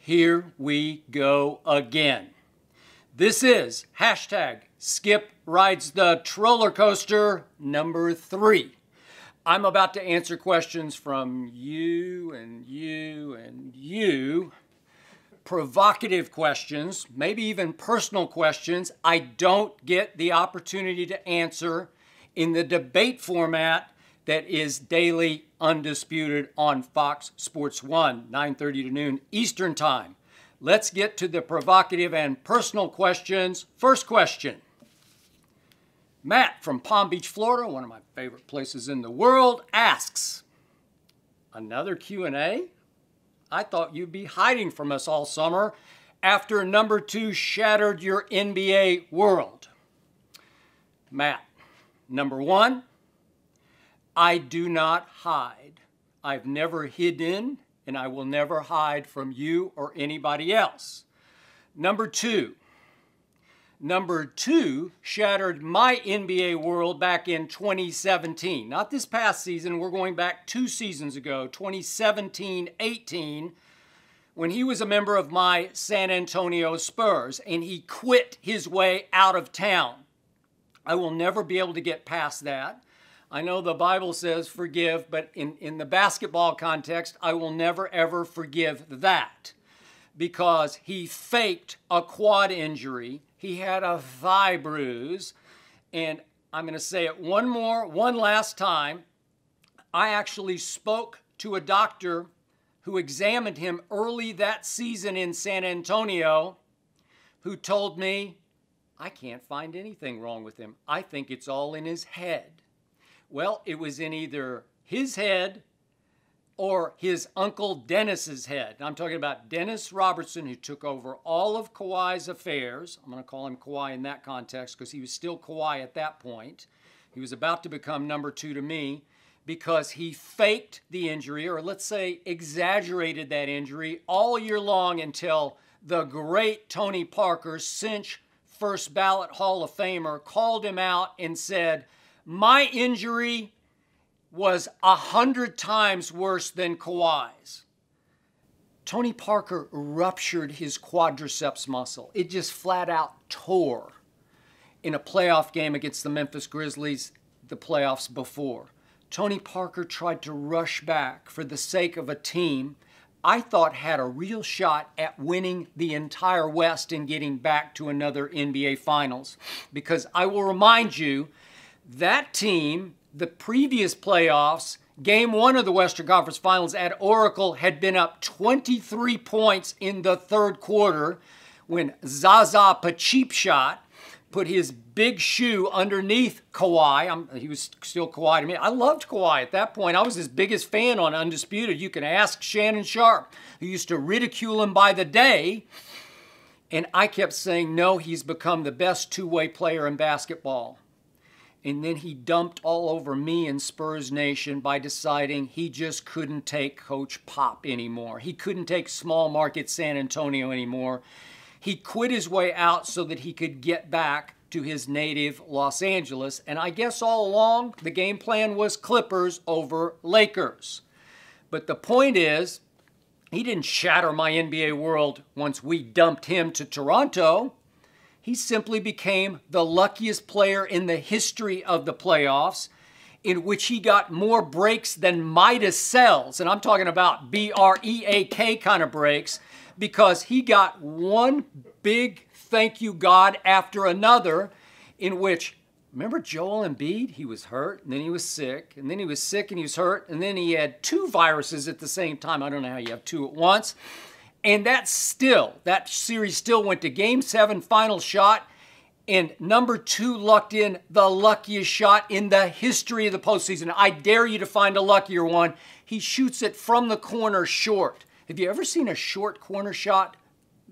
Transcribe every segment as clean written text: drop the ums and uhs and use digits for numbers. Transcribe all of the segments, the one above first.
Here we go again. This is hashtag Skip Rides the Troller Coaster number 3. I'm about to answer questions from you and you and you. Provocative questions, maybe even personal questions I don't get the opportunity to answer in the debate format that is daily Undisputed on Fox Sports 1, 9:30 to noon Eastern Time. Let's get to the provocative and personal questions. First question. Matt from Palm Beach, Florida, one of my favorite places in the world, asks, another Q&A? I thought you'd be hiding from us all summer after number 2 shattered your NBA world. Matt, number 1, I do not hide. I've never hidden, and I will never hide from you or anybody else. Number 2 shattered my NBA world back in 2017. Not this past season, we're going back 2 seasons ago, 2017-18, when he was a member of my San Antonio Spurs, and he quit his way out of town. I will never be able to get past that. I know the Bible says forgive, but in the basketball context, I will never ever forgive that because he faked a quad injury. He had a thigh bruise, and I'm going to say it one last time. I actually spoke to a doctor who examined him early that season in San Antonio, who told me, I can't find anything wrong with him. I think it's all in his head. Well, it was in either his head or his uncle Dennis's head. And I'm talking about Dennis Robertson, who took over all of Kawhi's affairs. I'm going to call him Kawhi in that context because he was still Kawhi at that point. He was about to become number 2 to me because he faked the injury, or let's say exaggerated that injury all year long until the great Tony Parker, cinch first ballot Hall of Famer, called him out and said, my injury was 100 times worse than Kawhi's. Tony Parker ruptured his quadriceps muscle. It just flat out tore in a playoff game against the Memphis Grizzlies the playoffs before. Tony Parker tried to rush back for the sake of a team I thought had a real shot at winning the entire West and getting back to another NBA Finals. Because I will remind you, that team, the previous playoffs, Game 1 of the Western Conference Finals at Oracle, had been up 23 points in the third quarter when Zaza Pachulia put his big shoe underneath Kawhi. He was still Kawhi to me. I loved Kawhi at that point. I was his biggest fan on Undisputed. You can ask Shannon Sharpe, who used to ridicule him by the day. And I kept saying, no, he's become the best two-way player in basketball. And then he dumped all over me and Spurs Nation by deciding he just couldn't take Coach Pop anymore. He couldn't take small market San Antonio anymore. He quit his way out so that he could get back to his native Los Angeles. And I guess all along, the game plan was Clippers over Lakers. But the point is, he didn't shatter my NBA world once we dumped him to Toronto. He simply became the luckiest player in the history of the playoffs, in which he got more breaks than Midas sells. And I'm talking about B-R-E-A-K kind of breaks, because he got one big thank you God after another, in which, remember Joel Embiid? He was hurt, and then he was sick, and then he was sick and he was hurt, and then he had 2 viruses at the same time. I don't know how you have 2 at once. And that series still went to Game 7, final shot, and number 2 lucked in the luckiest shot in the history of the postseason. I dare you to find a luckier one. He shoots it from the corner short. Have you ever seen a short corner shot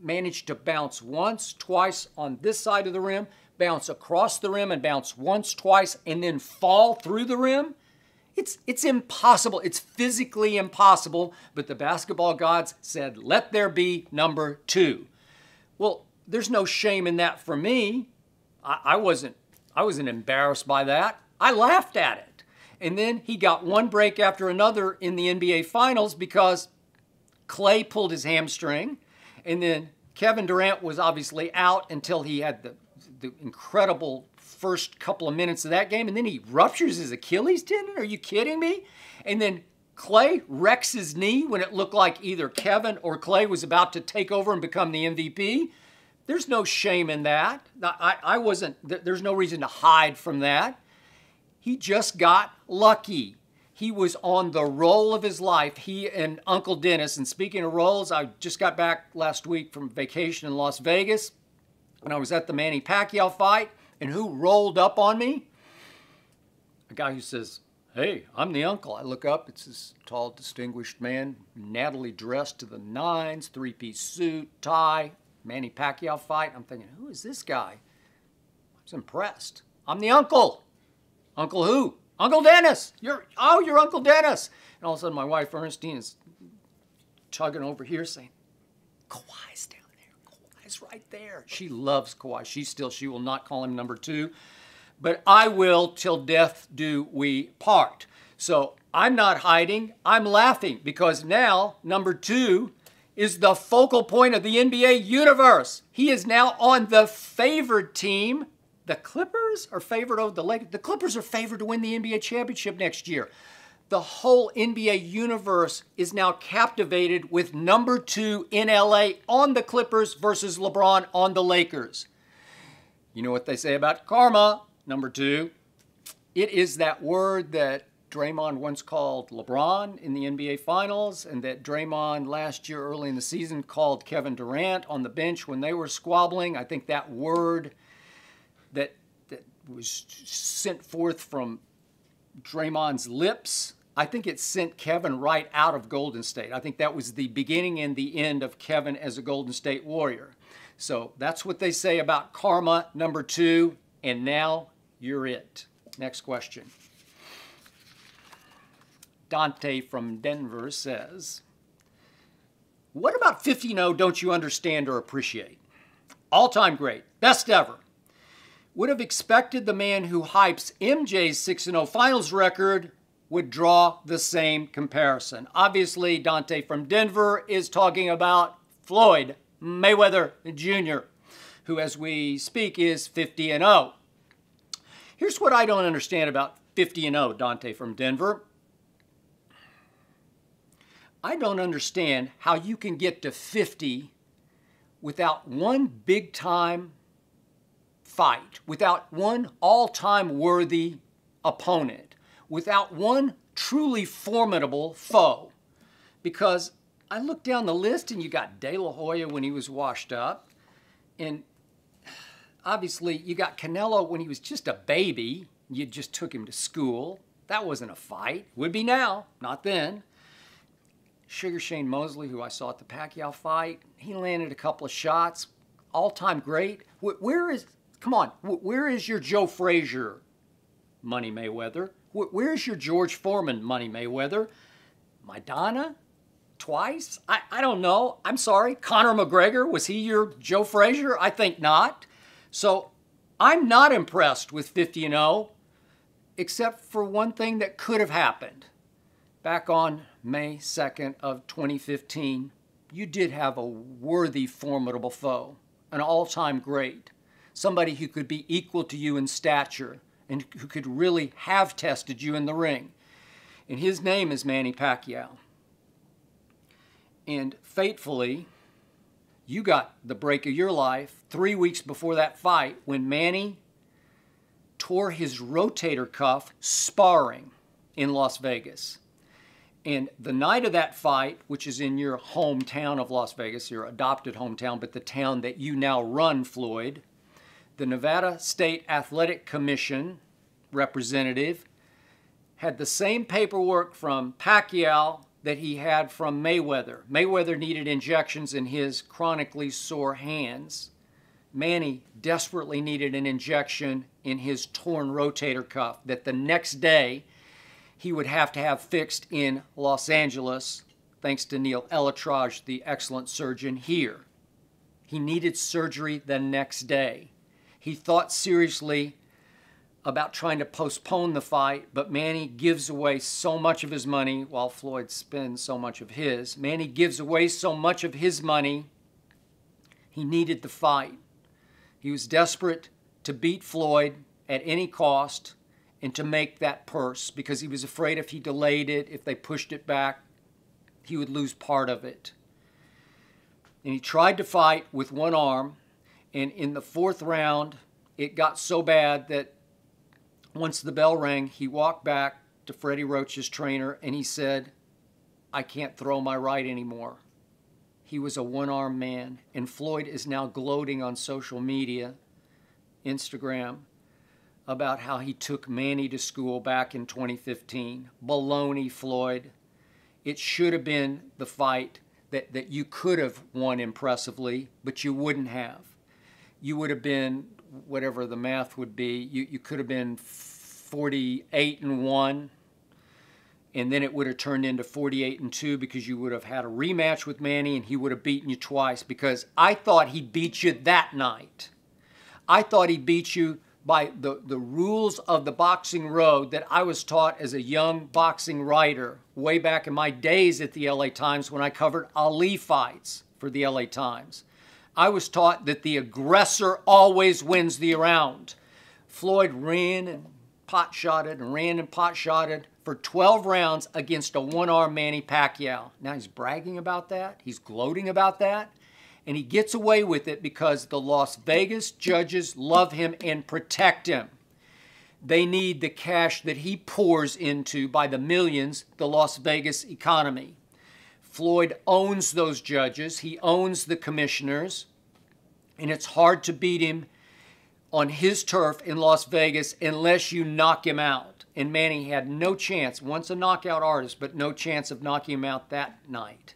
manage to bounce once, twice on this side of the rim, bounce across the rim and bounce once, twice, and then fall through the rim? It's impossible. It's physically impossible, but the basketball gods said, let there be number 2. Well, there's no shame in that for me. I wasn't embarrassed by that. I laughed at it. And then he got one break after another in the NBA Finals because Clay pulled his hamstring, And then Kevin Durant was obviously out until he had the incredible first couple of minutes of that game, and then he ruptures his Achilles tendon? Are you kidding me? And then Klay wrecks his knee when it looked like either Kevin or Klay was about to take over and become the MVP. There's no shame in that. There's no reason to hide from that. He just got lucky. He was on the roll of his life, he and Uncle Dennis. And speaking of rolls, I just got back last week from vacation in Las Vegas, and I was at the Manny Pacquiao fight, and who rolled up on me? A guy who says, "Hey, I'm the uncle." I look up, it's this tall, distinguished man, nattily dressed to the nines, three-piece suit, tie, Manny Pacquiao fight. I'm thinking, who is this guy? I was impressed. I'm the uncle. Uncle who? Uncle Dennis. You're Uncle Dennis. And all of a sudden my wife Ernestine is chugging over here saying, "Kawhi's down there. Kawhi's right there." She loves Kawhi. She will not call him number 2. But I will till death do we part. So I'm not hiding. I'm laughing because now number 2 is the focal point of the NBA universe. He is now on the favored team. The Clippers are favored over the Lakers. The Clippers are favored to win the NBA championship next year. The whole NBA universe is now captivated with number 2 in LA on the Clippers versus LeBron on the Lakers. You know what they say about karma, number 2. It is that word that Draymond once called LeBron in the NBA Finals, and that Draymond last year early in the season called Kevin Durant on the bench when they were squabbling. I think that word that was sent forth from Draymond's lips, I think it sent Kevin right out of Golden State. I think that was the beginning and the end of Kevin as a Golden State Warrior. So that's what they say about karma, number 2, and now you're it. Next question. Dante from Denver says, "What about 50-0 don't you understand or appreciate? All-time great, best ever. Would have expected the man who hypes MJ's 6-0 finals record would draw the same comparison." Obviously, Dante from Denver is talking about Floyd Mayweather Jr., who as we speak is 50-0. Here's what I don't understand about 50-0, Dante from Denver. I don't understand how you can get to 50 without one big-time fight, without one all-time worthy opponent, without one truly formidable foe. Because I look down the list and you got De La Hoya when he was washed up, and obviously you got Canelo when he was just a baby. You just took him to school. That wasn't a fight. Would be now, not then. Sugar Shane Mosley, who I saw at the Pacquiao fight, he landed a couple of shots. All-time great. Where is your Joe Frazier, Money Mayweather? Where is your George Foreman, Money Mayweather? Maidana? Twice? I don't know. I'm sorry. Conor McGregor, was he your Joe Frazier? I think not. So I'm not impressed with 50-0, except for one thing that could have happened. Back on May 2nd of 2015, you did have a worthy, formidable foe, an all-time great, somebody who could be equal to you in stature and who could really have tested you in the ring. And his name is Manny Pacquiao. And fatefully, you got the break of your life 3 weeks before that fight when Manny tore his rotator cuff sparring in Las Vegas. And the night of that fight, which is in your hometown of Las Vegas, your adopted hometown, but the town that you now run, Floyd, the Nevada State Athletic Commission representative had the same paperwork from Pacquiao that he had from Mayweather. Mayweather needed injections in his chronically sore hands. Manny desperately needed an injection in his torn rotator cuff that the next day he would have to have fixed in Los Angeles, thanks to Neil Elatrage, the excellent surgeon here. He needed surgery the next day. He thought seriously about trying to postpone the fight, but Manny gives away so much of his money while Floyd spends so much of his. Manny gives away so much of his money He needed the fight. He was desperate to beat Floyd at any cost and to make that purse because he was afraid if he delayed it, if they pushed it back, he would lose part of it. And he tried to fight with one arm, and in the fourth round, it got so bad that once the bell rang, he walked back to Freddie Roach's trainer and he said, "I can't throw my right anymore." He was a one-armed man, and Floyd is now gloating on social media, Instagram, about how he took Manny to school back in 2015. Baloney, Floyd. It should have been the fight that you could have won impressively, but you wouldn't have. You would have been, whatever the math would be, you could have been 48-1, and then it would have turned into 48-2 because you would have had a rematch with Manny and he would have beaten you twice, because I thought he beat you that night. I thought he beat you by the rules of the boxing road that I was taught as a young boxing writer way back in my days at the LA Times when I covered Ali fights for the LA Times. I was taught that the aggressor always wins the round. Floyd ran and pot-shotted and ran and pot-shotted for 12 rounds against a one-armed Manny Pacquiao. Now he's bragging about that. He's gloating about that. And he gets away with it because the Las Vegas judges love him and protect him. They need the cash that he pours into by the millions, the Las Vegas economy. Floyd owns those judges. He owns the commissioners. And it's hard to beat him on his turf in Las Vegas unless you knock him out. And Manny had no chance, once a knockout artist, but no chance of knocking him out that night.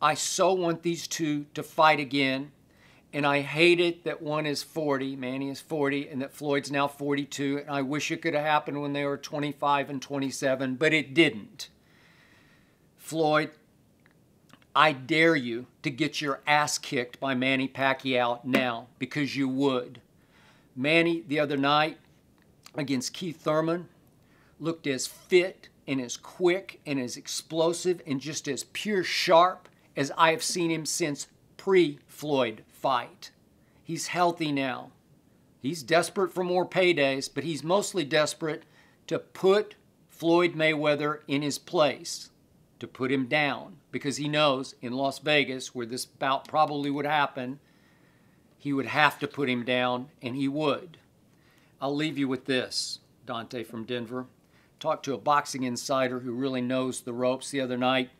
I so want these two to fight again, and I hate it that one is 40, Manny is 40, and that Floyd's now 42, and I wish it could have happened when they were 25 and 27, but it didn't. Floyd, I dare you to get your ass kicked by Manny Pacquiao now, because you would. Manny, the other night, against Keith Thurman, looked as fit and as quick and as explosive and just as pure sharp as I have seen him since pre-Floyd fight. He's healthy now. He's desperate for more paydays, but he's mostly desperate to put Floyd Mayweather in his place, to put him down, because he knows in Las Vegas, where this bout probably would happen, he would have to put him down, and he would. I'll leave you with this, Dante from Denver. Talked to a boxing insider who really knows the ropes the other night,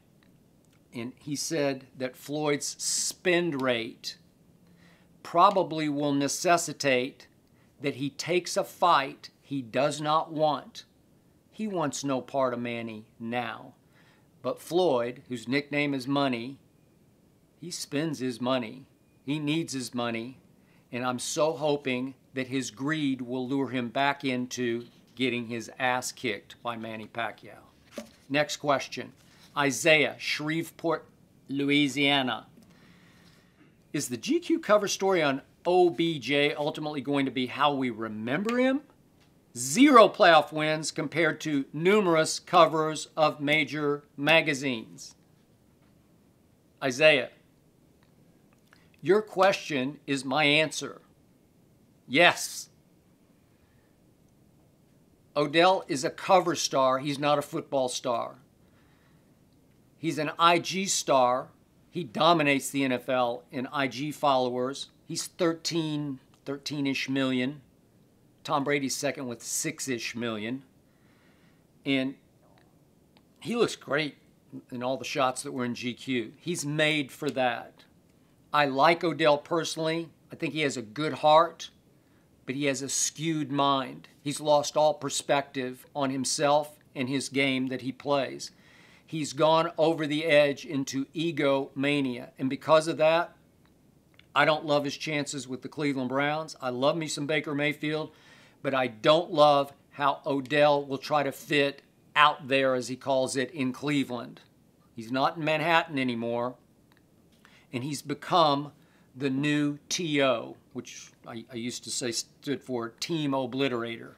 and he said that Floyd's spend rate probably will necessitate that he takes a fight he does not want. He wants no part of Manny now. But Floyd, whose nickname is Money, he spends his money. He needs his money. And I'm so hoping that his greed will lure him back into getting his ass kicked by Manny Pacquiao. Next question. Isaiah, Shreveport, Louisiana. Is the GQ cover story on OBJ ultimately going to be how we remember him? 0 playoff wins compared to numerous covers of major magazines. Isaiah, your question is my answer. Yes. Odell is a cover star. He's not a football star. He's an IG star. He dominates the NFL in IG followers. He's 13-ish million. Tom Brady's second with 6-ish million. And he looks great in all the shots that were in GQ. He's made for that. I like Odell personally. I think he has a good heart, but he has a skewed mind. He's lost all perspective on himself and his game that he plays. He's gone over the edge into egomania. And because of that, I don't love his chances with the Cleveland Browns. I love me some Baker Mayfield, but I don't love how Odell will try to fit out there, as he calls it, in Cleveland. He's not in Manhattan anymore, and he's become the new TO, which I used to say stood for Team Obliterator.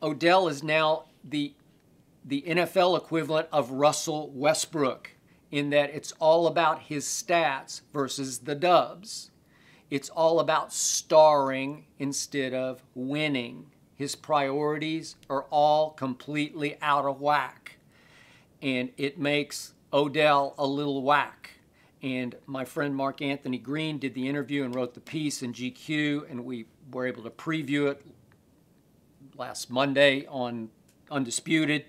Odell is now the NFL equivalent of Russell Westbrook in that it's all about his stats versus the dubs. It's all about starring instead of winning. His priorities are all completely out of whack. And it makes Odell a little whack. And my friend Mark Anthony Green did the interview and wrote the piece in GQ, and we were able to preview it last Monday on Undisputed.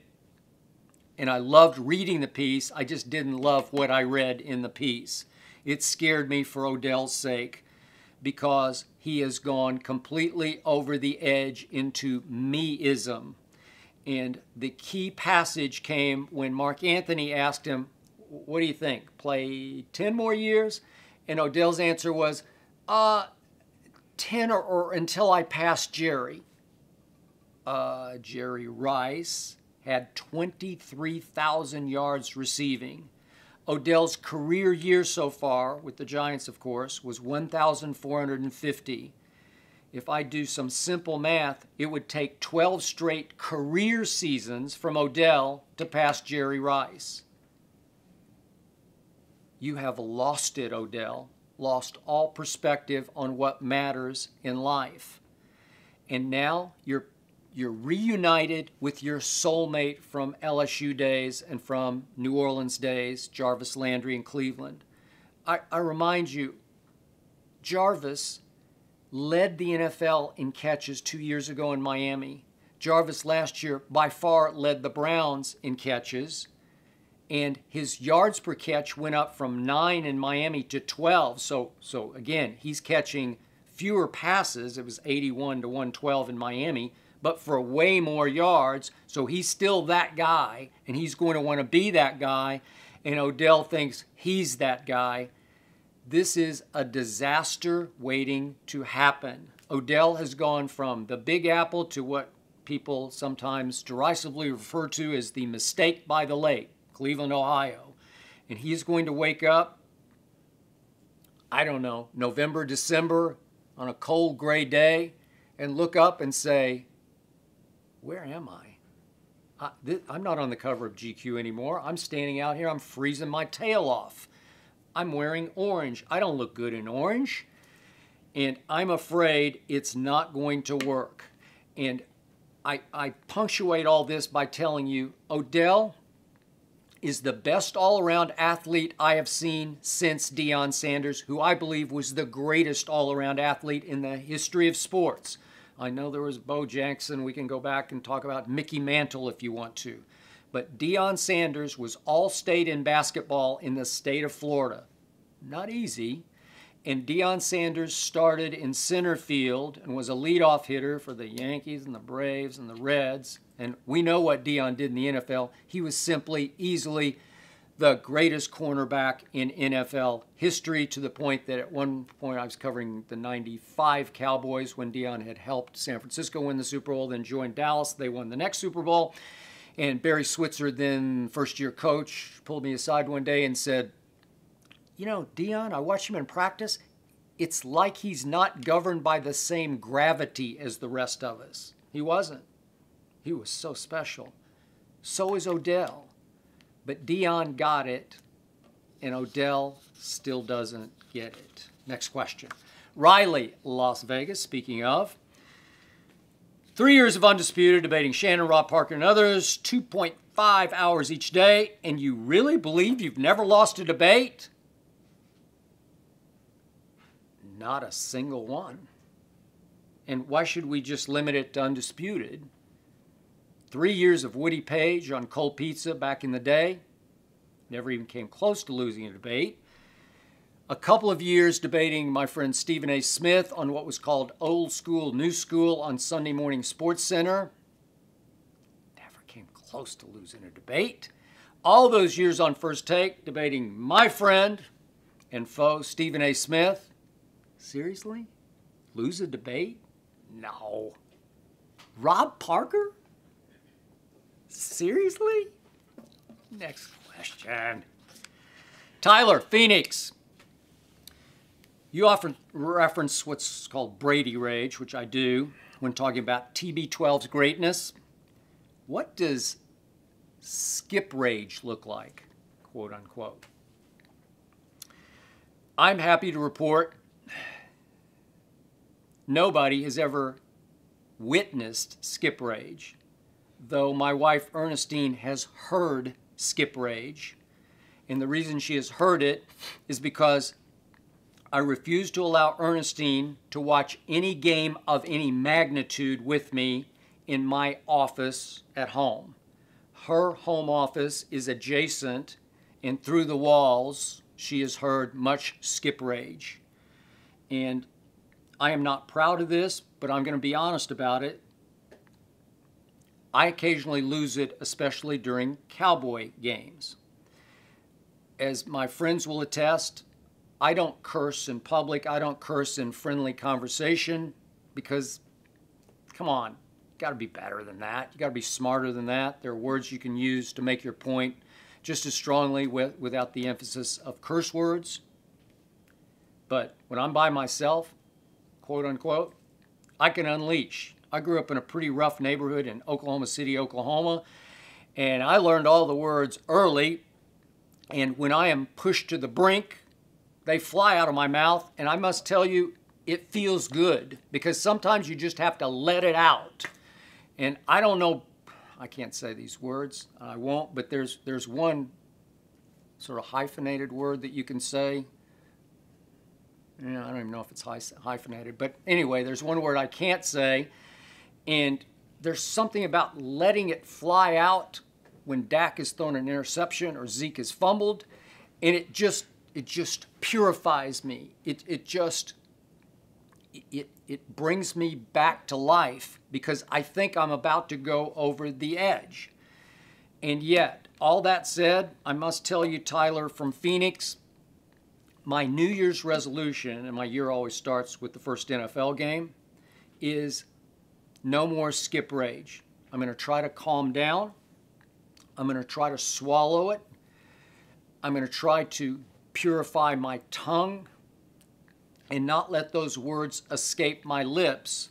And I loved reading the piece. I just didn't love what I read in the piece. It scared me for Odell's sake because he has gone completely over the edge into me-ism. And the key passage came when Mark Anthony asked him, what do you think, play 10 more years? And Odell's answer was, 10 or until I pass Jerry. Jerry Rice had 23,000 yards receiving. Odell's career year so far, with the Giants of course, was 1,450. If I do some simple math, it would take 12 straight career seasons from Odell to pass Jerry Rice. You have lost it, Odell. Lost all perspective on what matters in life. And now you're reunited with your soulmate from LSU days and from New Orleans days, Jarvis Landry in Cleveland. I remind you, Jarvis led the NFL in catches 2 years ago in Miami. Jarvis last year by far led the Browns in catches, and his yards per catch went up from 9 in Miami to 12. So again, he's catching fewer passes. It was 81 to 112 in Miami, but for way more yards. So he's still that guy, and he's going to want to be that guy, and Odell thinks he's that guy. This is a disaster waiting to happen. Odell has gone from the Big Apple to what people sometimes derisively refer to as the mistake by the lake, Cleveland, Ohio. And he's going to wake up, I don't know, November, December, on a cold gray day, and look up and say, where am I? I'm not on the cover of GQ anymore. I'm standing out here. I'm freezing my tail off. I'm wearing orange. I don't look good in orange. And I'm afraid it's not going to work. And I punctuate all this by telling you, Odell is the best all-around athlete I have seen since Deion Sanders, who I believe was the greatest all-around athlete in the history of sports. I know there was Bo Jackson. We can go back and talk about Mickey Mantle if you want to. But Deion Sanders was all-state in basketball in the state of Florida. Not easy. And Deion Sanders started in center field and was a leadoff hitter for the Yankees and the Braves and the Reds. And we know what Deion did in the NFL. He was simply, easily the greatest cornerback in NFL history, to the point that at one point I was covering the 95 Cowboys when Deion had helped San Francisco win the Super Bowl, then joined Dallas. They won the next Super Bowl. And Barry Switzer, then first-year coach, pulled me aside one day and said, you know, Deion, I watched him in practice. It's like he's not governed by the same gravity as the rest of us. He wasn't. He was so special. So is Odell. But Deion got it, and Odell still doesn't get it. Next question. Riley, Las Vegas, speaking of. 3 years of Undisputed, debating Shannon, Rob Parker, and others, 2.5 hours each day, and you really believe you've never lost a debate? Not a single one. And why should we just limit it to Undisputed? 3 years of Woody Page on Cold Pizza back in the day. Never even came close to losing a debate. A couple of years debating my friend Stephen A. Smith on what was called Old School, New School on Sunday Morning Sports Center. Never came close to losing a debate. All those years on First Take debating my friend and foe Stephen A. Smith. Seriously? Lose a debate? No. Rob Parker? Seriously? Next question. Tyler, Phoenix. You often reference what's called Brady Rage, which I do, when talking about TB12's greatness. What does Skip Rage look like, quote unquote? I'm happy to report nobody has ever witnessed skip rage, though my wife Ernestine has heard skip rage. And the reason she has heard it is because I refuse to allow Ernestine to watch any game of any magnitude with me in my office at home. Her home office is adjacent, and through the walls, she has heard much skip rage. And I am not proud of this, but I'm going to be honest about it. I occasionally lose it, especially during Cowboy games. As my friends will attest, I don't curse in public. I don't curse in friendly conversation because, come on, you got to be better than that. You got to be smarter than that. There are words you can use to make your point just as strongly without the emphasis of curse words. But when I'm by myself, quote unquote, I can unleash. I grew up in a pretty rough neighborhood in Oklahoma City, Oklahoma, and I learned all the words early. And when I am pushed to the brink, they fly out of my mouth, and I must tell you, it feels good because sometimes you just have to let it out. And I don't know, I can't say these words, I won't, but there's one sort of hyphenated word that you can say. Yeah, I don't even know if it's hyphenated, but anyway, there's one word I can't say, and there's something about letting it fly out when Dak has thrown an interception or Zeke has fumbled, and it just purifies me. It brings me back to life because I think I'm about to go over the edge. And yet, all that said, I must tell you, Tyler from Phoenix, my New Year's resolution, and my year always starts with the first NFL game, is no more skip rage. I'm going to try to calm down. I'm going to try to swallow it. I'm going to try to purify my tongue and not let those words escape my lips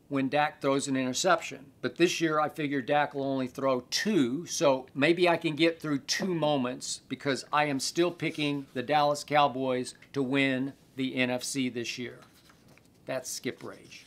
when Dak throws an interception. But this year I figure Dak will only throw 2, so maybe I can get through 2 moments because I am still picking the Dallas Cowboys to win the NFC this year. That's skip rage.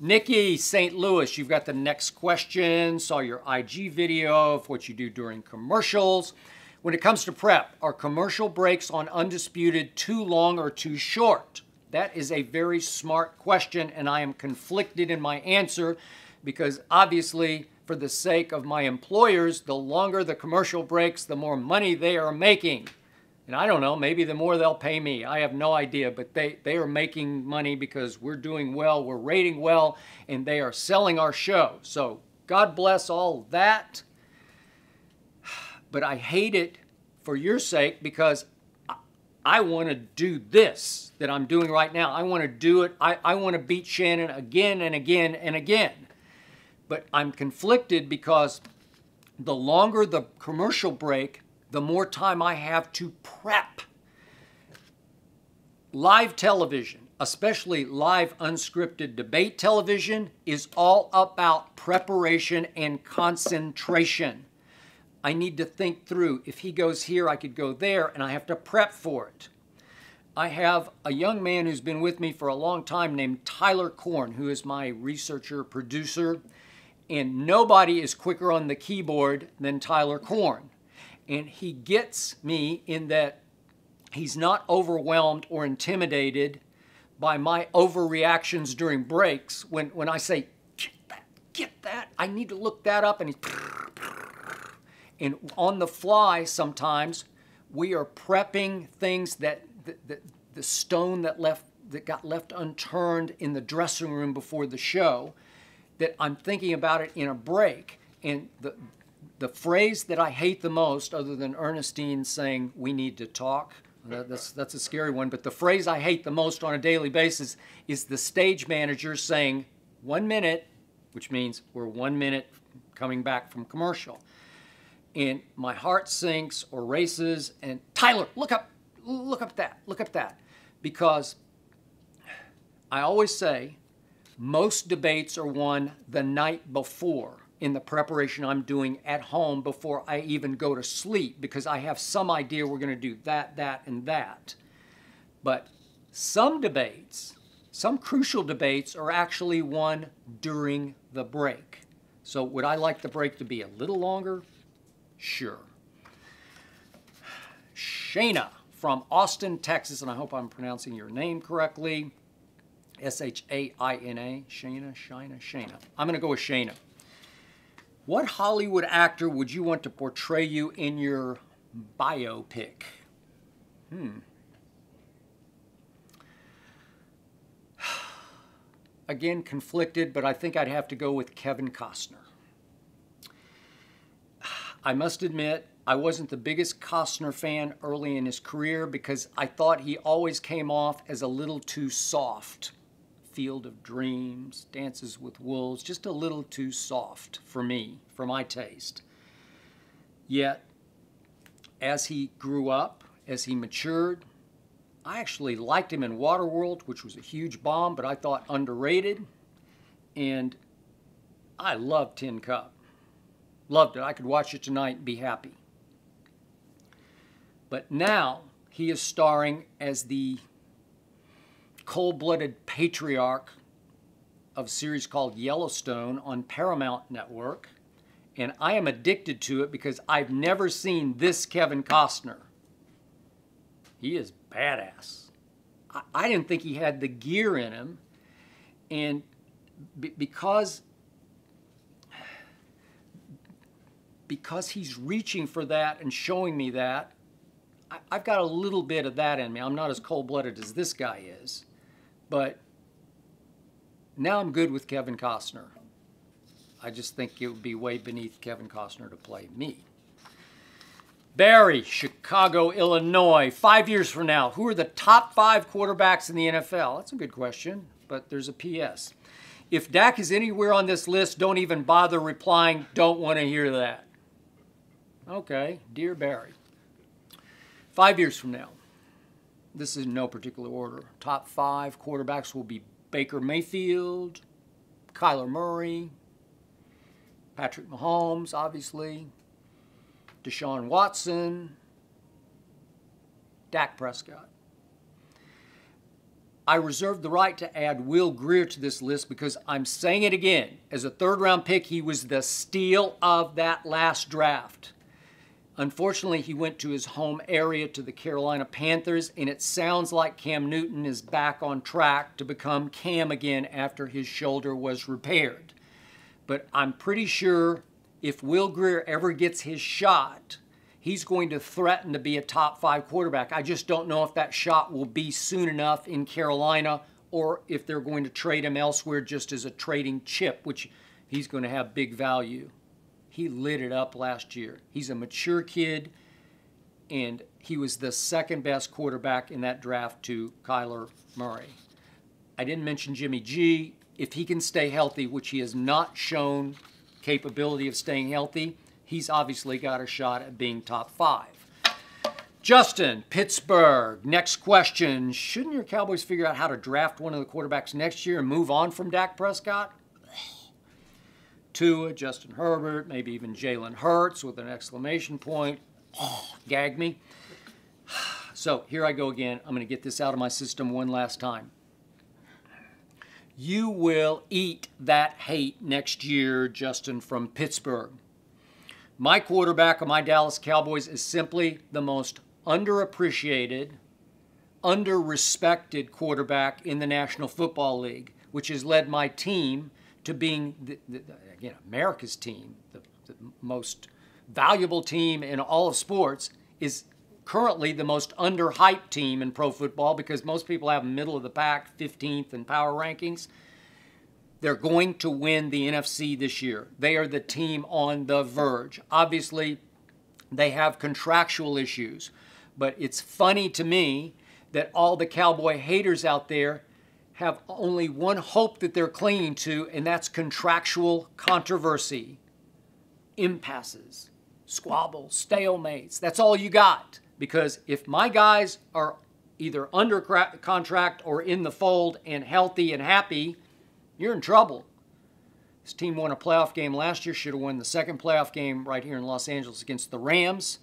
Nikki, St. Louis, you've got the next question. Saw your IG video of what you do during commercials. When it comes to prep, are commercial breaks on Undisputed too long or too short? That is a very smart question, and I am conflicted in my answer because obviously, for the sake of my employers, the longer the commercial breaks, the more money they are making. And I don't know, maybe the more they'll pay me. I have no idea, but they are making money because we're doing well, we're rating well, and they are selling our show. So God bless all that. But I hate it for your sake because I want to do this that I'm doing right now. I want to do it. I want to beat Shannon again and again and again. But I'm conflicted because the longer the commercial break, the more time I have to prep. Live television, especially live unscripted debate television, is all about preparation and concentration. I need to think through, if he goes here, I could go there, and I have to prep for it. I have a young man who's been with me for a long time named Tyler Korn, who is my researcher, producer, and nobody is quicker on the keyboard than Tyler Korn. And he gets me in that he's not overwhelmed or intimidated by my overreactions during breaks. When I say, get that, I need to look that up, and he's... And on the fly, sometimes we are prepping things that the stone that got left unturned in the dressing room before the show, that I'm thinking about it in a break. And the phrase that I hate the most, other than Ernestine saying we need to talk, that's a scary one. But the phrase I hate the most on a daily basis is the stage manager saying 1 minute, which means we're 1 minute coming back from commercial. And my heart sinks or races, and Tyler, look up that. Because I always say most debates are won the night before in the preparation I'm doing at home before I even go to sleep, because I have some idea we're going to do that, and that. But some debates, some crucial debates, are actually won during the break. So would I like the break to be a little longer? Sure. Shayna from Austin, Texas, and I hope I'm pronouncing your name correctly. S-H-A-I-N-A. Shayna. I'm going to go with Shayna. What Hollywood actor would you want to portray you in your biopic? Again, conflicted, but I think I'd have to go with Kevin Costner. I must admit, I wasn't the biggest Costner fan early in his career because I thought he always came off as a little too soft. Field of Dreams, Dances with Wolves, just a little too soft for me, for my taste. Yet, as he grew up, as he matured, I actually liked him in Waterworld, which was a huge bomb, but I thought underrated. And I loved Tin Cup. Loved it. I could watch it tonight and be happy. But now he is starring as the cold-blooded patriarch of a series called Yellowstone on Paramount Network. And I am addicted to it because I've never seen this Kevin Costner. He is badass. I didn't think he had the gear in him. And because he's reaching for that and showing me that, I've got a little bit of that in me. I'm not as cold-blooded as this guy is. But now I'm good with Kevin Costner. I just think it would be way beneath Kevin Costner to play me. Barry, Chicago, Illinois. 5 years from now, who are the top 5 quarterbacks in the NFL? That's a good question, but there's a PS. If Dak is anywhere on this list, don't even bother replying. Don't want to hear that. Okay, dear Barry. 5 years from now, this is in no particular order. Top 5 quarterbacks will be Baker Mayfield, Kyler Murray, Patrick Mahomes, obviously, Deshaun Watson, Dak Prescott. I reserve the right to add Will Grier to this list because I'm saying it again. As a third-round pick, he was the steal of that last draft. Unfortunately, he went to his home area, to the Carolina Panthers, and it sounds like Cam Newton is back on track to become Cam again after his shoulder was repaired. But I'm pretty sure if Will Grier ever gets his shot, he's going to threaten to be a top 5 quarterback. I just don't know if that shot will be soon enough in Carolina or if they're going to trade him elsewhere just as a trading chip, which he's going to have big value. He lit it up last year. He's a mature kid, and he was the second best quarterback in that draft to Kyler Murray. I didn't mention Jimmy G. If he can stay healthy, which he has not shown capability of staying healthy, he's obviously got a shot at being top 5. Justin, Pittsburgh. Next question. Shouldn't your Cowboys figure out how to draft one of the quarterbacks next year and move on from Dak Prescott? Tua, Justin Herbert, maybe even Jalen Hurts with an exclamation point. Oh, gag me. So here I go again. I'm going to get this out of my system one last time. You will eat that hate next year, Justin from Pittsburgh. My quarterback of my Dallas Cowboys is simply the most underappreciated, under-respected quarterback in the National Football League, which has led my team to being, again, America's team, the most valuable team in all of sports, is currently the most underhyped team in pro football because most people have middle of the pack, 15th in power rankings. They're going to win the NFC this year. They are the team on the verge. Obviously, they have contractual issues, but it's funny to me that all the Cowboy haters out there have only one hope that they're clinging to, and that's contractual controversy, impasses, squabbles, stalemates. That's all you got. Because if my guys are either under contract or in the fold and healthy and happy, you're in trouble. This team won a playoff game last year, should have won the second playoff game right here in Los Angeles against the Rams.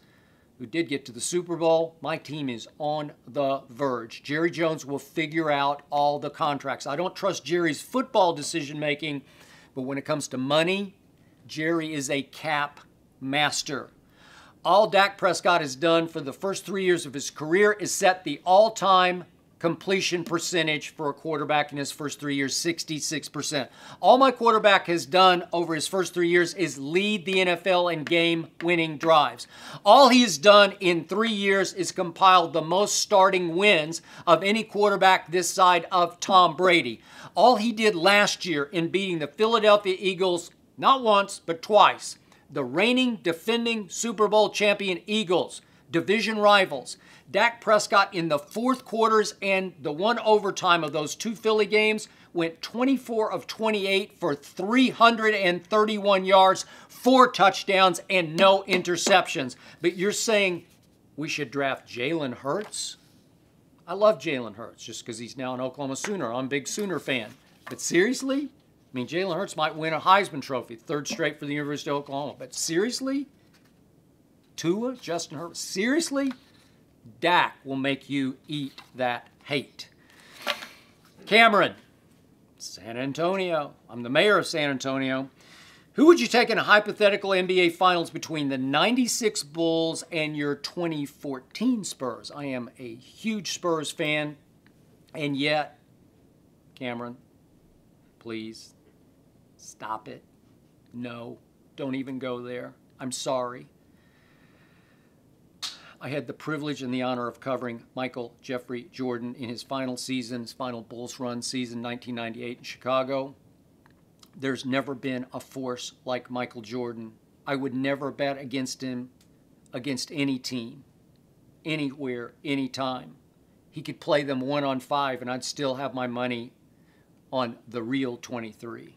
who did get to the Super Bowl. My team is on the verge. Jerry Jones will figure out all the contracts. I don't trust Jerry's football decision-making, but when it comes to money, Jerry is a cap master. All Dak Prescott has done for the first 3 years of his career is set the all-time completion percentage for a quarterback in his first 3 years, 66%. All my quarterback has done over his first 3 years is lead the NFL in game-winning drives. All he has done in 3 years is compiled the most starting wins of any quarterback this side of Tom Brady. All he did last year in beating the Philadelphia Eagles, not once, but twice, the reigning, defending Super Bowl champion Eagles, division rivals. Dak Prescott in the fourth quarters and the one overtime of those two Philly games went 24 of 28 for 331 yards, 4 touchdowns, and no interceptions. But you're saying we should draft Jalen Hurts? I love Jalen Hurts just because he's now an Oklahoma Sooner. I'm a big Sooner fan. But seriously? I mean, Jalen Hurts might win a Heisman Trophy, third straight for the University of Oklahoma. But seriously? Tua, Justin Herbert, seriously? Dak will make you eat that hate. Cameron, San Antonio. I'm the mayor of San Antonio. Who would you take in a hypothetical NBA Finals between the 96 Bulls and your 2014 Spurs? I am a huge Spurs fan, and yet, Cameron, please stop it. No, don't even go there. I'm sorry. I had the privilege and the honor of covering Michael Jeffrey Jordan in his final season, his final Bulls run season, 1998 in Chicago. There's never been a force like Michael Jordan. I would never bet against him, against any team, anywhere, anytime. He could play them 1-on-5 and I'd still have my money on the real 23.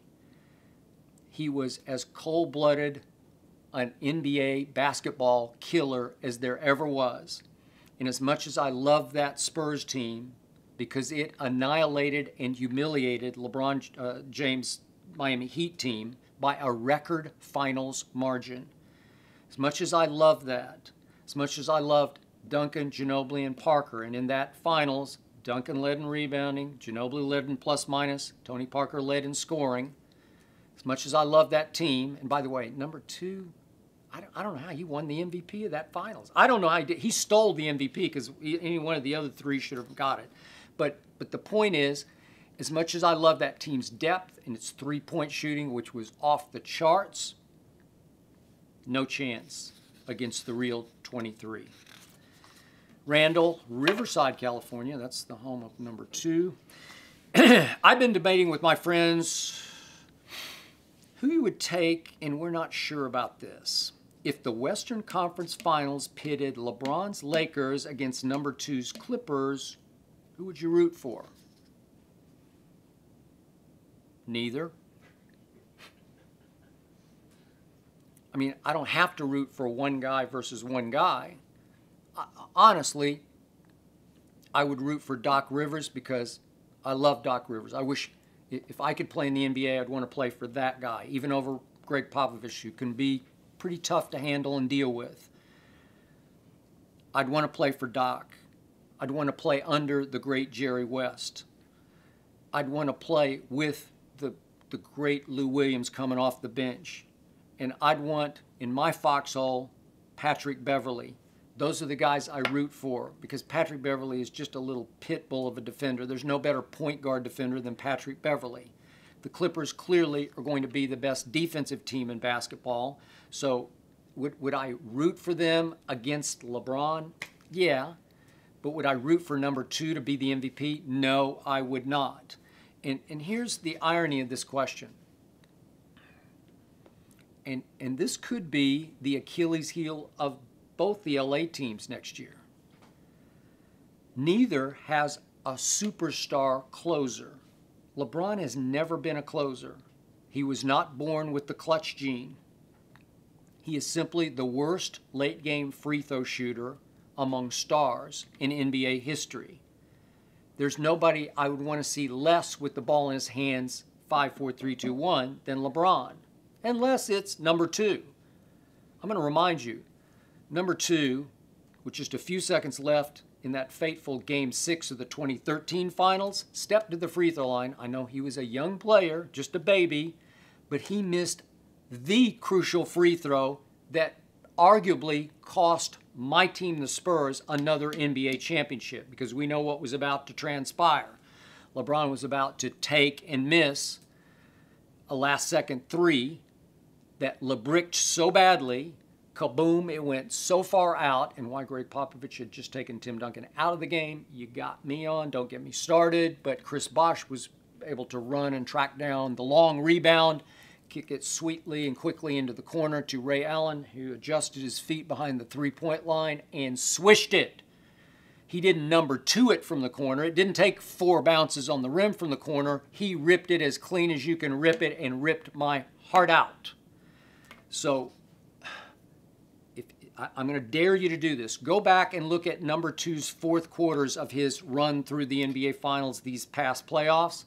He was as cold-blooded an NBA basketball killer as there ever was. And as much as I love that Spurs team because it annihilated and humiliated LeBron James' Miami Heat team by a record finals margin, as much as I love that, as much as I loved Duncan, Ginobili, and Parker, and in that finals, Duncan led in rebounding, Ginobili led in plus-minus, Tony Parker led in scoring, as much as I love that team, and by the way, number 2, I don't know how he won the MVP of that finals. I don't know how he did. He stole the MVP because any one of the other 3 should have got it. But the point is, as much as I love that team's depth and its three-point shooting, which was off the charts, no chance against the real 23. Randall, Riverside, California. That's the home of number 2. I've been debating with my friends who you would take, and we're not sure about this. If the Western Conference Finals pitted LeBron's Lakers against number 2's Clippers, who would you root for? Neither. I mean, I don't have to root for one guy versus one guy. Honestly, I would root for Doc Rivers because I love Doc Rivers. I wish if I could play in the NBA, I'd want to play for that guy, even over Greg Popovich, who can be pretty tough to handle and deal with. I'd want to play for Doc. I'd want to play under the great Jerry West. I'd want to play with the great Lou Williams coming off the bench. And I'd want, in my foxhole, Patrick Beverley. Those are the guys I root for because Patrick Beverley is just a little pit bull of a defender. There's no better point guard defender than Patrick Beverley. The Clippers clearly are going to be the best defensive team in basketball. So would I root for them against LeBron? Yeah. But would I root for number 2 to be the MVP? No, I would not. And here's the irony of this question. And this could be the Achilles heel of both the LA teams next year. Neither has a superstar closer. LeBron has never been a closer. He was not born with the clutch gene. He is simply the worst late-game free throw shooter among stars in NBA history. There's nobody I would want to see less with the ball in his hands, 5, 4, 3, 2, 1, than LeBron, unless it's number 2. I'm going to remind you, number 2 with just a few seconds left in that fateful Game 6 of the 2013 finals, stepped to the free throw line. I know he was a young player, just a baby, but he missed the crucial free throw that arguably cost my team, the Spurs, another NBA championship, because we know what was about to transpire. LeBron was about to take and miss a last-second three that LeBricked so badly, kaboom, it went so far out, and why Greg Popovich had just taken Tim Duncan out of the game. You got me on, don't get me started, but Chris Bosh was able to run and track down the long rebound, kick it sweetly and quickly into the corner to Ray Allen, who adjusted his feet behind the three-point line and swished it. He didn't number two it from the corner. It didn't take 4 bounces on the rim from the corner. He ripped it as clean as you can rip it and ripped my heart out. So I'm going to dare you to do this. Go back and look at number two's fourth quarters of his run through the NBA Finals these past playoffs.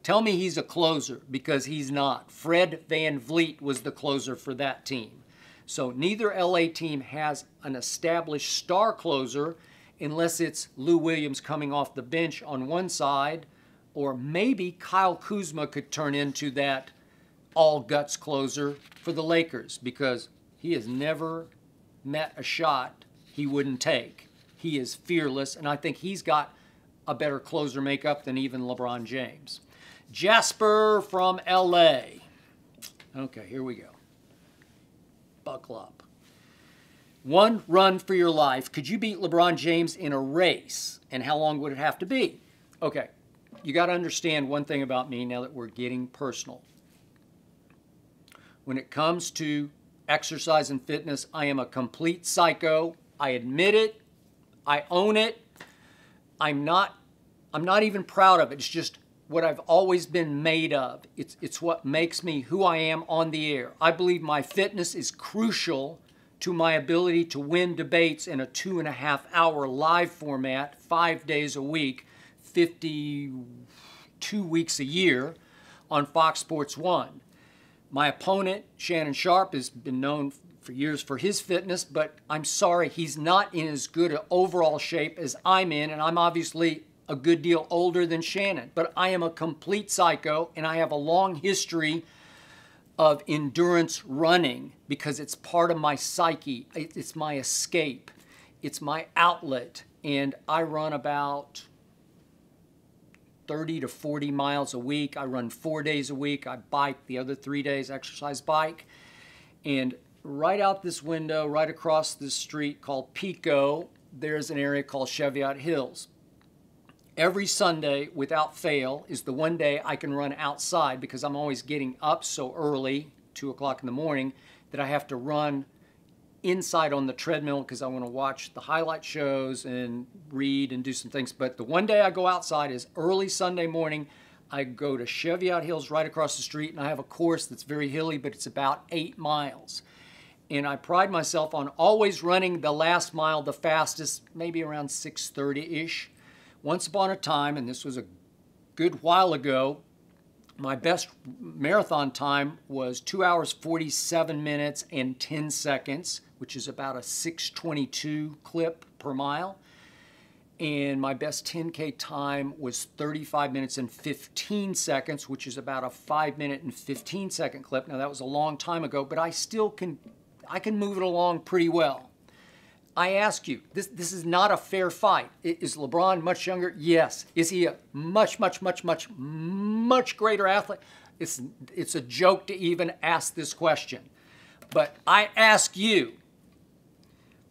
Tell me he's a closer, because he's not. Fred VanVleet was the closer for that team. So neither LA team has an established star closer unless it's Lou Williams coming off the bench on one side, or maybe Kyle Kuzma could turn into that all-guts closer for the Lakers, because he has never met a shot he wouldn't take. He is fearless, and I think he's got a better closer makeup than even LeBron James. Jasper from LA. Okay, here we go. Buckle up. One run for your life. Could you beat LeBron James in a race? And how long would it have to be? Okay, you got to understand one thing about me now that we're getting personal. When it comes to exercise and fitness, I am a complete psycho. I admit it. I own it. I'm not even proud of it. It's just what I've always been made of. It's what makes me who I am on the air. I believe my fitness is crucial to my ability to win debates in a 2.5-hour live format, 5 days a week, 52 weeks a year on Fox Sports 1. My opponent, Shannon Sharpe, has been known for years for his fitness, but I'm sorry, he's not in as good an overall shape as I'm in, and I'm obviously a good deal older than Shannon. But I am a complete psycho, and I have a long history of endurance running because it's part of my psyche. It's my escape. It's my outlet. And I run about 30 to 40 miles a week. I run 4 days a week. I bike the other 3 days, exercise bike. And right out this window, right across this street called Pico, there's an area called Cheviot Hills. Every Sunday, without fail, is the one day I can run outside because I'm always getting up so early, 2 o'clock in the morning, that I have to run inside on the treadmill because I want to watch the highlight shows and read and do some things. But the one day I go outside is early Sunday morning. I go to Cheviot Hills right across the street, and I have a course that's very hilly, but it's about 8 miles. And I pride myself on always running the last mile the fastest, maybe around 6:30-ish. Once upon a time, and this was a good while ago, my best marathon time was 2 hours, 47 minutes, and 10 seconds, which is about a 6:22 clip per mile. And my best 10K time was 35 minutes and 15 seconds, which is about a 5-minute and 15-second clip. Now, that was a long time ago, but I can move it along pretty well. I ask you, this is not a fair fight. Is LeBron much younger? Yes. Is he a much greater athlete? It's a joke to even ask this question. But I ask you,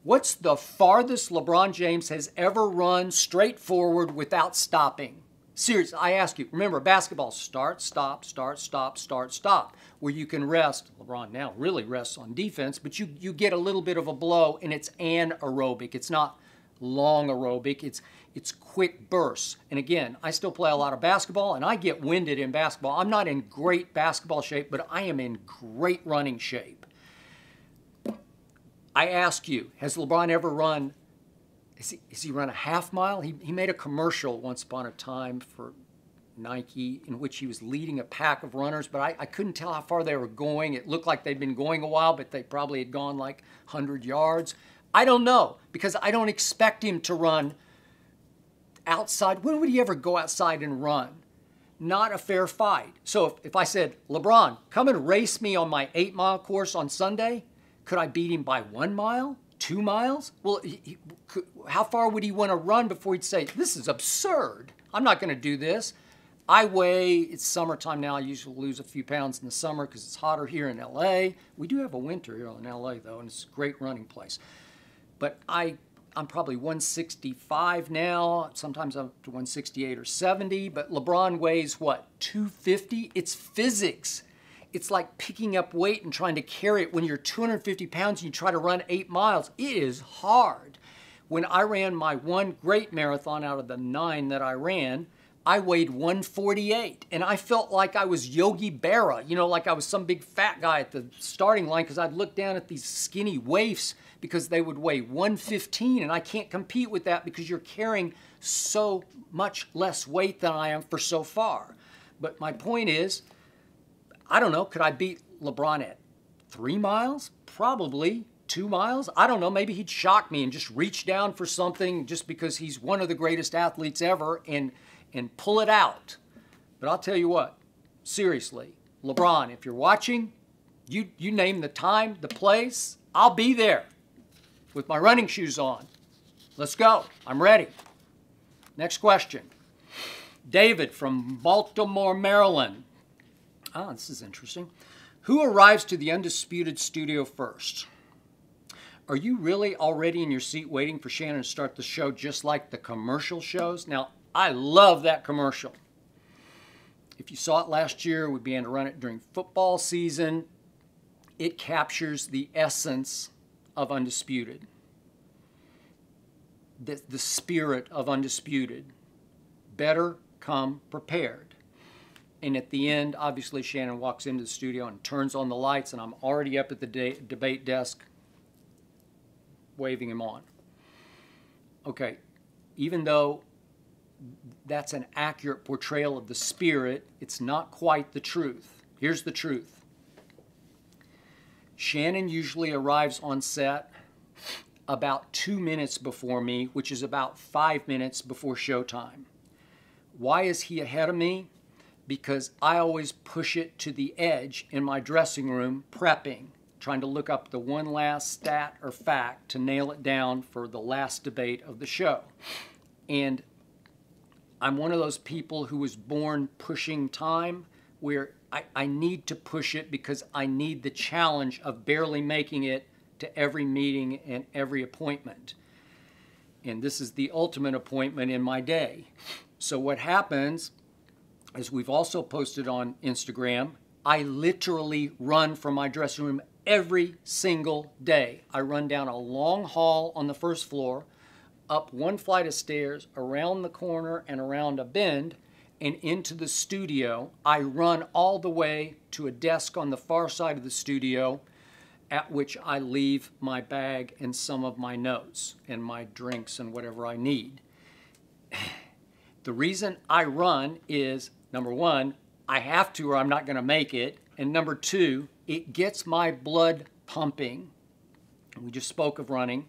what's the farthest LeBron James has ever run straight forward without stopping? Seriously, I ask you. Remember, basketball, start, stop, start, stop, start, stop, where you can rest. LeBron now really rests on defense, but you get a little bit of a blow, and it's anaerobic. It's not long aerobic. It's quick bursts. And again, I still play a lot of basketball, and I get winded in basketball. I'm not in great basketball shape, but I am in great running shape. I ask you, has LeBron ever run? Has he run a half mile? He made a commercial once upon a time for Nike in which he was leading a pack of runners, but I couldn't tell how far they were going. It looked like they'd been going a while, but they probably had gone like 100 yards. I don't know, because I don't expect him to run outside. When would he ever go outside and run? Not a fair fight. So if I said, LeBron, come and race me on my 8-mile course on Sunday, could I beat him by 1 mile, 2 miles? Well, how far would he want to run before he'd say, this is absurd. I'm not going to do this. I weigh, it's summertime now. I usually lose a few pounds in the summer because it's hotter here in LA. We do have a winter here in LA though, and it's a great running place. But I'm probably 165 now. Sometimes I'm up to 168 or 70. But LeBron weighs what, 250? It's physics. It's like picking up weight and trying to carry it when you're 250 pounds and you try to run 8 miles. It is hard. When I ran my one great marathon out of the 9 that I ran, I weighed 148, and I felt like I was Yogi Berra, you know, like I was some big fat guy at the starting line, because I'd look down at these skinny waifs because they would weigh 115, and I can't compete with that because you're carrying so much less weight than I am for so far. But my point is, I don't know, could I beat LeBron at 3 miles? Probably. 2 miles? I don't know, maybe he'd shock me and just reach down for something just because he's one of the greatest athletes ever and pull it out. But I'll tell you what, seriously, LeBron, if you're watching, you name the time, the place, I'll be there with my running shoes on. Let's go. I'm ready. Next question. David from Baltimore, Maryland. Ah, this is interesting. Who arrives to the Undisputed studio first? Are you really already in your seat waiting for Shannon to start the show just like the commercial shows? Now, I love that commercial. If you saw it last year, we began to run it during football season. It captures the essence of Undisputed. The spirit of Undisputed. Better come prepared. And at the end, obviously, Shannon walks into the studio and turns on the lights, and I'm already up at the debate desk waving him on. Okay, even though that's an accurate portrayal of the spirit, it's not quite the truth. Here's the truth. Shannon usually arrives on set about 2 minutes before me, which is about 5 minutes before showtime. Why is he ahead of me? Because I always push it to the edge in my dressing room prepping, trying to look up the one last stat or fact to nail it down for the last debate of the show. And I'm one of those people who was born pushing time, where I need to push it because I need the challenge of barely making it to every meeting and every appointment. And this is the ultimate appointment in my day. So what happens, as we've also posted on Instagram, I literally run from my dressing room every single day. I run down a long hall on the first floor, up one flight of stairs, around the corner and around a bend, and into the studio. I run all the way to a desk on the far side of the studio, at which I leave my bag and some of my notes and my drinks and whatever I need. The reason I run is, number one, I have to or I'm not going to make it. And number two, it gets my blood pumping. We just spoke of running.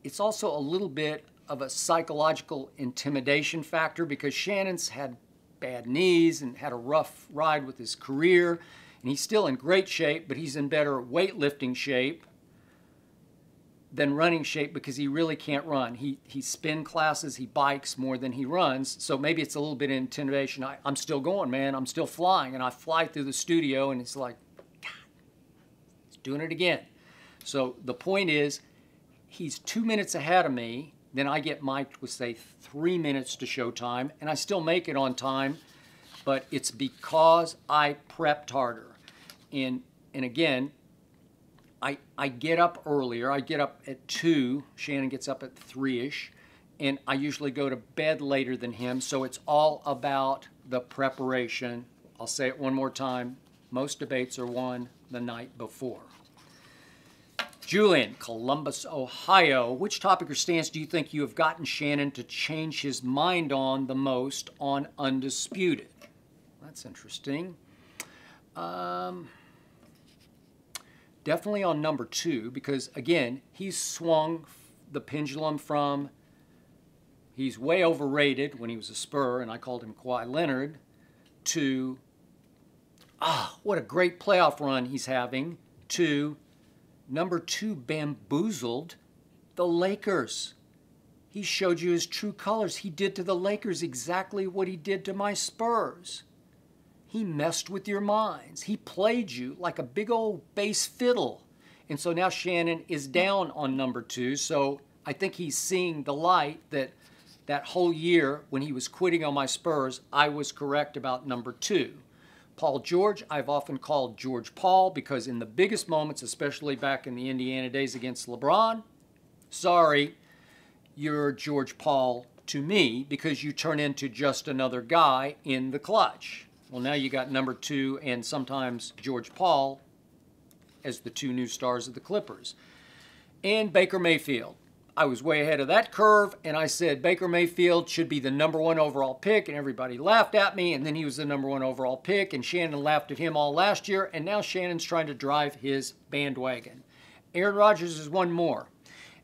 It's also a little bit of a psychological intimidation factor because Shannon's had bad knees and had a rough ride with his career. And he's still in great shape, but he's in better weightlifting shape than running shape because he really can't run. He spin classes, he bikes more than he runs. So maybe it's a little bit of intimidation. I'm still going, man. I'm still flying. And I fly through the studio and it's like, God, he's doing it again. So the point is, he's 2 minutes ahead of me. Then I get mic'd with, say, 3 minutes to showtime. And I still make it on time. But it's because I prepped harder. And again, I get up earlier. I get up at 2. Shannon gets up at 3-ish. And I usually go to bed later than him. So it's all about the preparation. I'll say it one more time. Most debates are won the night before. Julian, Columbus, Ohio. Which topic or stance do you think you have gotten Shannon to change his mind on the most on Undisputed? That's interesting. definitely on number 2 because, again, he's swung the pendulum from he's way overrated when he was a Spur, and I called him Kawhi Leonard, to, what a great playoff run he's having, to number 2 bamboozled the Lakers. He showed you his true colors. He did to the Lakers exactly what he did to my Spurs. He messed with your minds. He played you like a big old bass fiddle. And so now Shannon is down on number 2. So I think he's seeing the light that that whole year when he was quitting on my Spurs, I was correct about number 2. Paul George, I've often called George Paul because in the biggest moments, especially back in the Indiana days against LeBron, sorry, you're George Paul to me because you turn into just another guy in the clutch. Well, now you got number 2 and sometimes George Paul as the 2 new stars of the Clippers. And Baker Mayfield. I was way ahead of that curve, and I said Baker Mayfield should be the number 1 overall pick, and everybody laughed at me, and then he was the number 1 overall pick, and Shannon laughed at him all last year, and now Shannon's trying to drive his bandwagon. Aaron Rodgers is one more.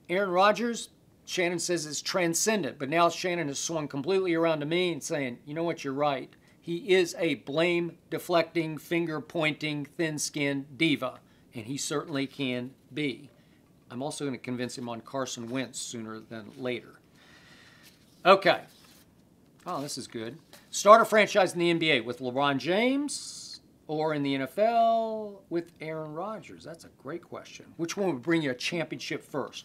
Aaron Rodgers, Shannon says, is transcendent, but now Shannon has swung completely around to me and saying, you know what, you're right. He is a blame-deflecting, finger-pointing, thin-skinned diva, and he certainly can be. I'm also going to convince him on Carson Wentz sooner than later. Okay. Oh, this is good. Start a franchise in the NBA with LeBron James or in the NFL with Aaron Rodgers? That's a great question. Which one would bring you a championship first?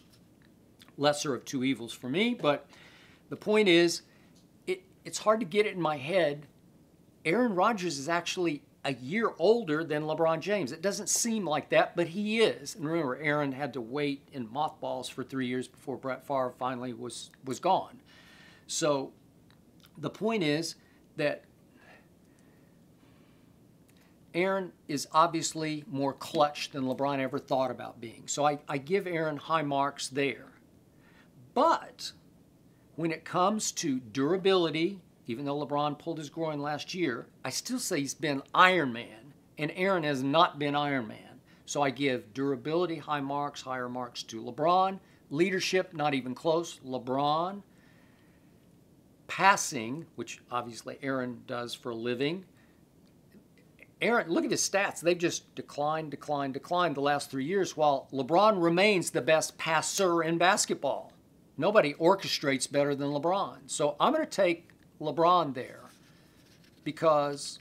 Lesser of two evils for me, but the point is, it's hard to get it in my head. Aaron Rodgers is actually a year older than LeBron James. It doesn't seem like that, but he is. And remember, Aaron had to wait in mothballs for 3 years before Brett Favre finally was gone. So the point is that Aaron is obviously more clutch than LeBron ever thought about being. So I give Aaron high marks there. But when it comes to durability, even though LeBron pulled his groin last year, I still say he's been Iron Man, and Aaron has not been Iron Man. So I give durability high marks, higher marks to LeBron. Leadership, not even close, LeBron. Passing, which obviously Aaron does for a living. Aaron, look at his stats. They've just declined the last 3 years, while LeBron remains the best passer in basketball. Nobody orchestrates better than LeBron. So I'm going to take LeBron there because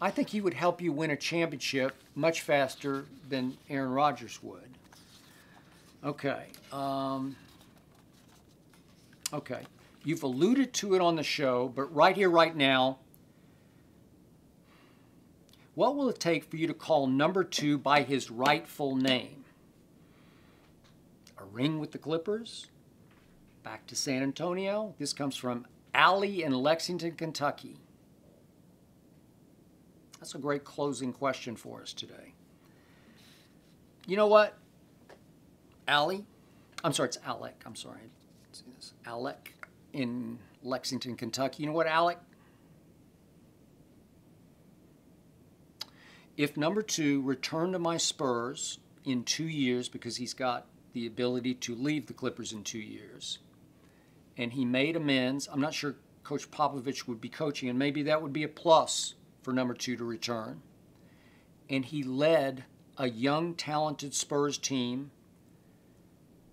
I think he would help you win a championship much faster than Aaron Rodgers would. Okay. Okay. You've alluded to it on the show, but right here, right now, what will it take for you to call number 2 by his rightful name? A ring with the Clippers? Back to San Antonio? This comes from Allie in Lexington, Kentucky. That's a great closing question for us today. You know what, Allie? I'm sorry, it's Alec. I'm sorry. It's Alec in Lexington, Kentucky. You know what, Alec? If number 2 returned to my Spurs in 2 years, because he's got the ability to leave the Clippers in 2 years, and he made amends, I'm not sure Coach Popovich would be coaching, and maybe that would be a plus for number 2 to return. And he led a young, talented Spurs team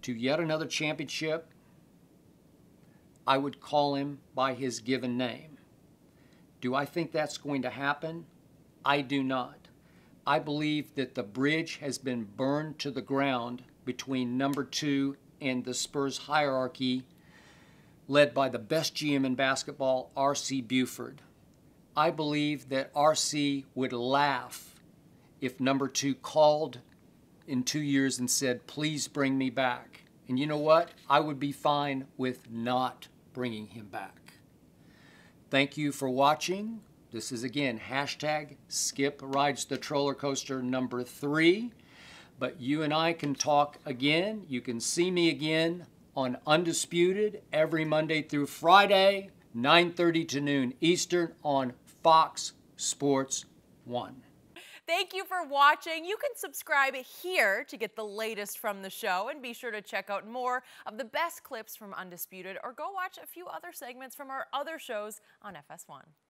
to yet another championship. I would call him by his given name. Do I think that's going to happen? I do not. I believe that the bridge has been burned to the ground between number 2 and the Spurs hierarchy, led by the best GM in basketball, R.C. Buford. I believe that R.C. would laugh if number 2 called in 2 years and said, please bring me back. And you know what? I would be fine with not bringing him back. Thank you for watching. This is, again, hashtag Skip Rides the Troller Coaster number 3. But you and I can talk again. You can see me again on Undisputed every Monday through Friday, 9:30 to noon Eastern on Fox Sports 1. Thank you for watching. You can subscribe here to get the latest from the show, and be sure to check out more of the best clips from Undisputed, or go watch a few other segments from our other shows on FS1.